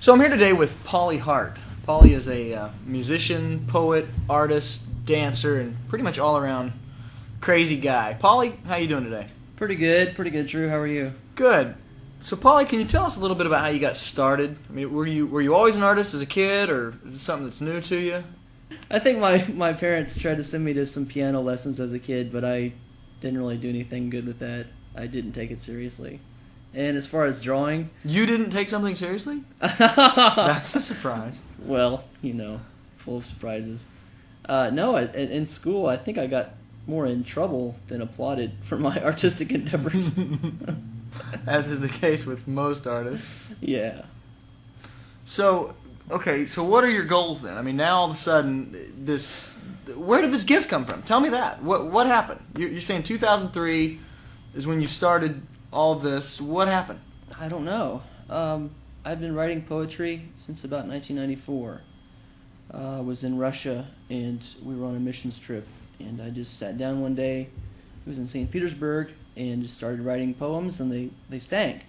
So I'm here today with Polly Hart. Polly is a musician, poet, artist, dancer, and pretty much all-around crazy guy. Polly, how you doing today? Pretty good, Drew. How are you? Good. So Polly, can you tell us a little bit about how you got started? I mean, were you always an artist as a kid, or is it something that's new to you? I think my parents tried to send me to some piano lessons as a kid, but I didn't really do anything good with that. I didn't take it seriously. And as far as drawing... You didn't take something seriously? That's a surprise. Well, full of surprises. No, in school, I think I got more in trouble than applauded for my artistic endeavors. As is the case with most artists. Yeah. So, okay, so what are your goals then? I mean, now all of a sudden, where did this gift come from? Tell me that. What happened? You're saying 2003 is when you started all of this. What happened? I don't know. I've been writing poetry since about 1994. I was in Russia, and we were on a missions trip, and I just sat down one day. It was in St. Petersburg, and just started writing poems, and they stank.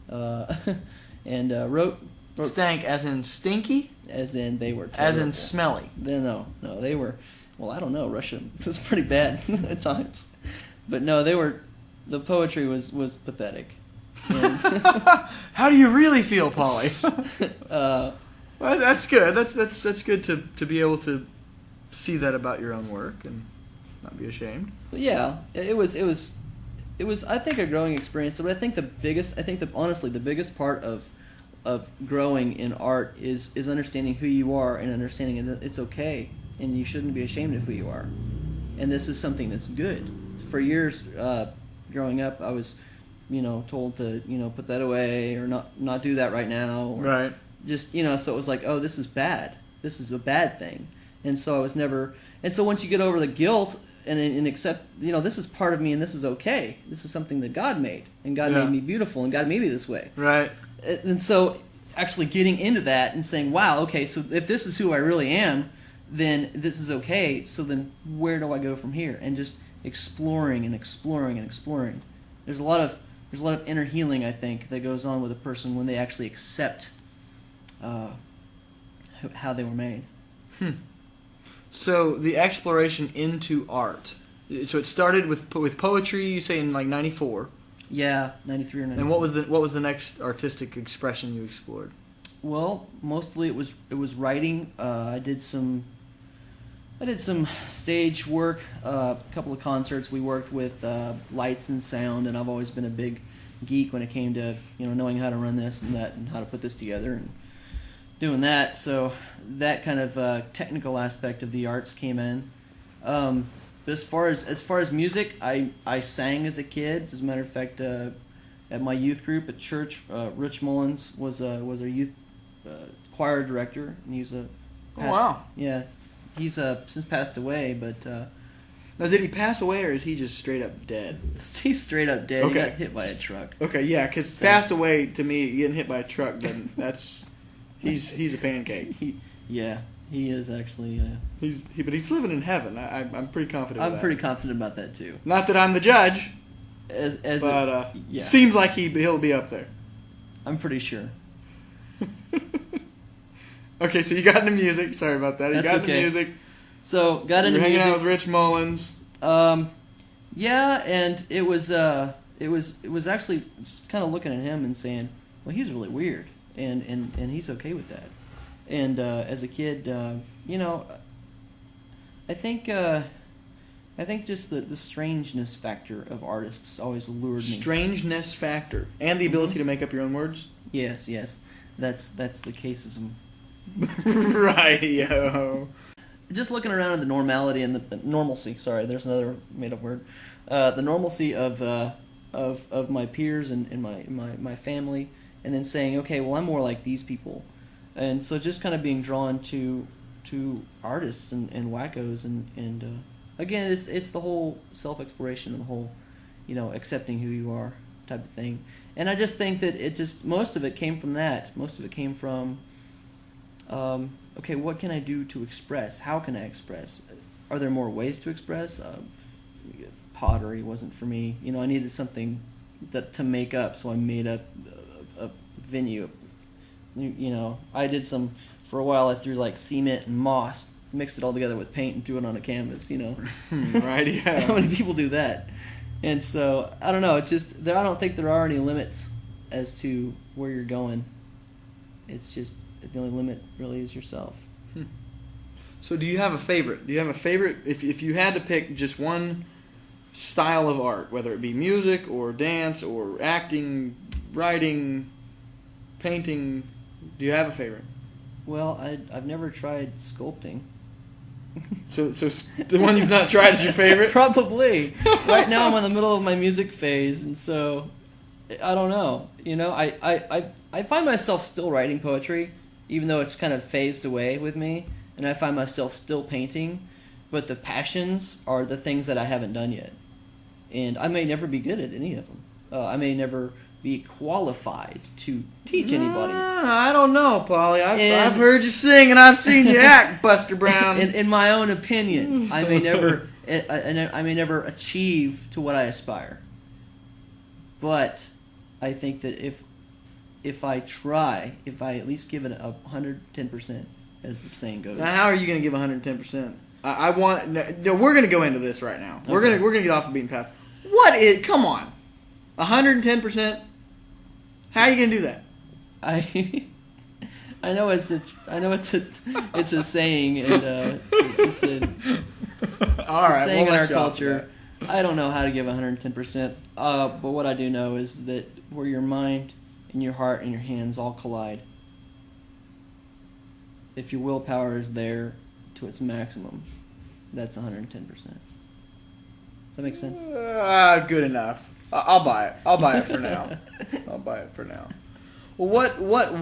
And wrote... Stank as in stinky? As in they were terrible. As in smelly? No, they were... Well, I don't know. Russia was pretty bad at times. But no, they were... The poetry was pathetic. And how do you really feel, Polly? Well, that's good. That's good to be able to see that about your own work and not be ashamed. Yeah, it was I think a growing experience. But I think honestly the biggest part of growing in art is understanding who you are and understanding that it's okay and you shouldn't be ashamed of who you are. And this is something that's good. For years growing up, I was told to put that away or not do that right now. Or right. Just so it was like, oh, this is bad. This is a bad thing. And so I was never. And so once you get over the guilt and accept, this is part of me and this is okay. This is something that God made, and God made me beautiful, and God made me this way. Right. And so actually getting into that and saying, wow, okay, so if this is who I really am, then this is okay. So then where do I go from here? And just exploring and exploring and exploring. There's a lot of inner healing, I think, that goes on with a person when they actually accept how they were made. So the exploration into art. So it started with poetry. You say in like '94. Yeah, 93 or 94. And what was the next artistic expression you explored? Well, mostly it was writing. I did some stage work, a couple of concerts. We worked with lights and sound, and I've always been a big geek when it came to knowing how to run this and that and how to put this together and doing that. So that kind of technical aspect of the arts came in. But as far as music, I sang as a kid. As a matter of fact, at my youth group at church, Rich Mullins was our youth choir director, and he's a pastor. Oh, wow. Yeah. He's since passed away, but... Now, did he pass away, or is he just straight up dead? He's straight up dead. Okay. He got hit by a truck. Okay, yeah, because passed away, to me, getting hit by a truck, then that's... He's a pancake. He is actually... But he's living in heaven. I'm pretty confident I'm pretty confident about that, too. Not that I'm the judge, but seems like he'll be up there. I'm pretty sure. Okay, so you got into music. Sorry about that. That's you got okay. into music. So got into music. Hanging out with Rich Mullins. Yeah, and it was actually kind of looking at him and saying, well, he's really weird, and he's okay with that. And as a kid, I think just the strangeness factor of artists always lured me. Strangeness factor, and the ability to make up your own words. Yes, that's the caseism. Right, yo. Just looking around at the normality and the normalcy. Sorry, there's another made-up word. The normalcy of my peers and my family, and then saying, okay, well, I'm more like these people, and so just kind of being drawn to artists and wackos and again, it's the whole self-exploration and the whole, accepting who you are type of thing. And I just think that most of it came from that. Most of it came from. Okay, what can I do to express? How can I express? Are there more ways to express? Pottery wasn't for me. I needed something to make up, so I made up a venue, you know, I did some for a while. I threw like cement and moss, mixed it all together with paint, and threw it on a canvas. You know, Right? Yeah. how many people do that? And so I don't know. It's just there. I don't think there are any limits as to where you're going. It's just the only limit really is yourself. So do you have a favorite? Do you have a favorite? If you had to pick just one style of art, whether it be music or dance or acting, writing, painting, do you have a favorite? Well, I've never tried sculpting. So the one you've not tried is your favorite? Probably. Right now I'm in the middle of my music phase, and so I don't know. You know, I find myself still writing poetry, even though it's kind of phased away with me, and I find myself still painting, but the passions are the things that I haven't done yet. And I may never be good at any of them. I may never be qualified to teach anybody. I don't know, Polly. I've heard you sing and I've seen you act, Buster Brown. In my own opinion, I may never achieve to what I aspire. But I think that if I try, if I at least give it 110%, as the saying goes. Now, how are you going to give 110%? I want. No, we're going to go into this right now. We're Okay. gonna get off the beaten path. What is? Come on, 110%. How are you going to do that? I know it's a saying, and it's a All right, saying we'll in our let you off culture. I don't know how to give 110%. But what I do know is that where your mind and your heart and your hands all collide, if your willpower is there to its maximum, that's 110%. Does that make sense? Good enough. I'll buy it. I'll buy it for now. I'll buy it for now. Well, what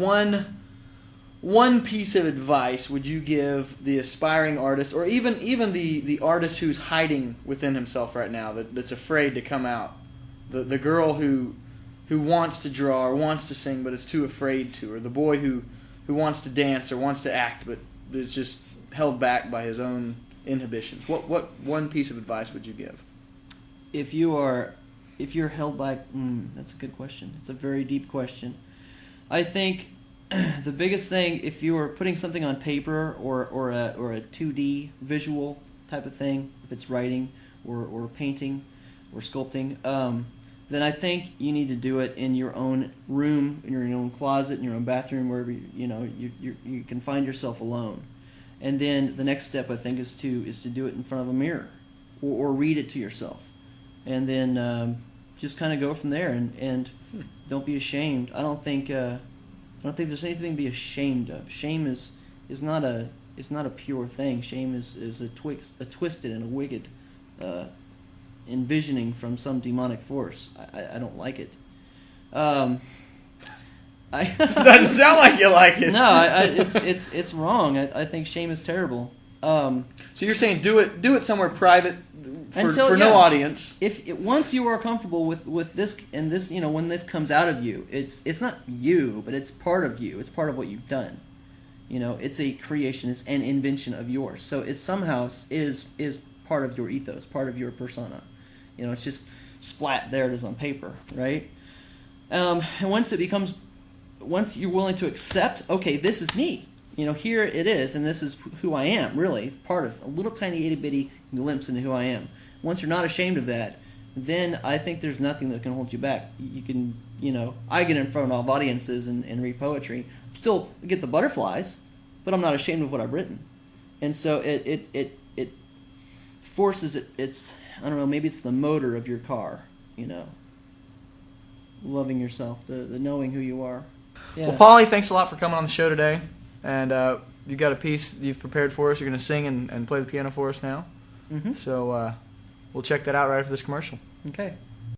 one piece of advice would you give the aspiring artist, or even the artist who's hiding within himself right now, that's afraid to come out, the girl who wants to draw or wants to sing but is too afraid to, or the boy who wants to dance or wants to act but is just held back by his own inhibitions? What one piece of advice would you give? If you're held back, that's a good question. It's a very deep question. I think the biggest thing, if you are putting something on paper or a 2D visual type of thing, if it's writing or painting or sculpting, then I think you need to do it in your own room, in your own closet, in your own bathroom, wherever you can find yourself alone. And then the next step, I think, is to do it in front of a mirror or read it to yourself, and then just kind of go from there. And don't be ashamed. I don't think there's anything to be ashamed of. Shame is not a pure thing. Shame is a twisted and a wicked envisioning from some demonic force. I don't like it. Doesn't sound like you like it. No, it's wrong. I think shame is terrible. So you're saying do it somewhere private for Yeah. no audience. Once you are comfortable with this, and this, when this comes out of you, it's not you, but it's part of you. It's part of what you've done. It's a creation. It's an invention of yours. So it somehow is part of your ethos, part of your persona. It's just splat. There it is on paper, right? And once you're willing to accept, okay, this is me. Here it is, and this is who I am. Really, it's part of a little tiny itty bitty glimpse into who I am. Once you're not ashamed of that, then I think there's nothing that can hold you back. You can, I get in front of audiences and read poetry. Still get the butterflies, but I'm not ashamed of what I've written. And so it forces it. It's, I don't know, maybe it's the motor of your car. Loving yourself, the knowing who you are. Yeah. Well, Polly, thanks a lot for coming on the show today. And you've got a piece you've prepared for us. You're going to sing and play the piano for us now. Mm-hmm. So we'll check that out right after this commercial. Okay.